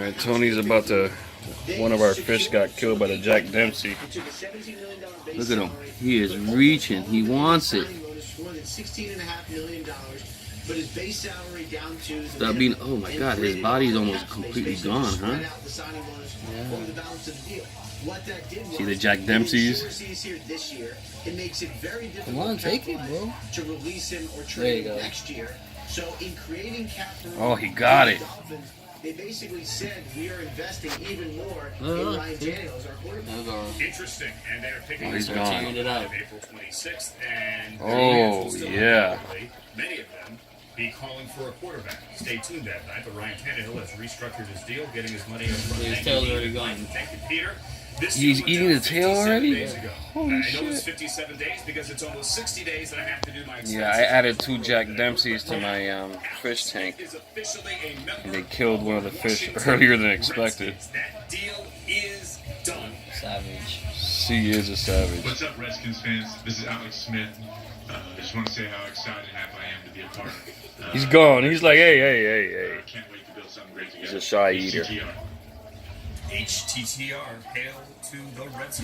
Alright, Tony's about to. One of our fish got killed by the Jack Dempsey. Look at him. He is reaching. He wants it. Stop being. Oh my God, his body's almost completely gone, huh? Yeah. See the Jack Dempseys? Come on, take it, bro. There you go. So in creating cap for Oh, he got it. they basically said we are investing even more in Ryan Tannehill as our quarterback. Interesting, and they're picking Oh, he's this gone. team on April 26th, and Oh, yeah. many of them be calling for a quarterback. Stay tuned that night, but Ryan Tannehill has restructured his deal, getting his money up front. His tail's already gone. Thank you, Peter. This He's deal eating went the down tail 57 already? days ago. Holy I know shit. it's 57 days because it's almost 60 days that I have to do my expenses. Yeah, I added 2 Jack Dempseys to my fish tank. Is officially a member And they killed one of the fish earlier than expected. That deal is done. Savage. He is a savage. What's up, Redskins fans? This is Alex Smith. I just want to say how excited and happy I am to be a part of. He's gone. He's like, hey. Can't wait to build something great together. He's a shy eater. HTTR. HTTR, hail to the Redskins.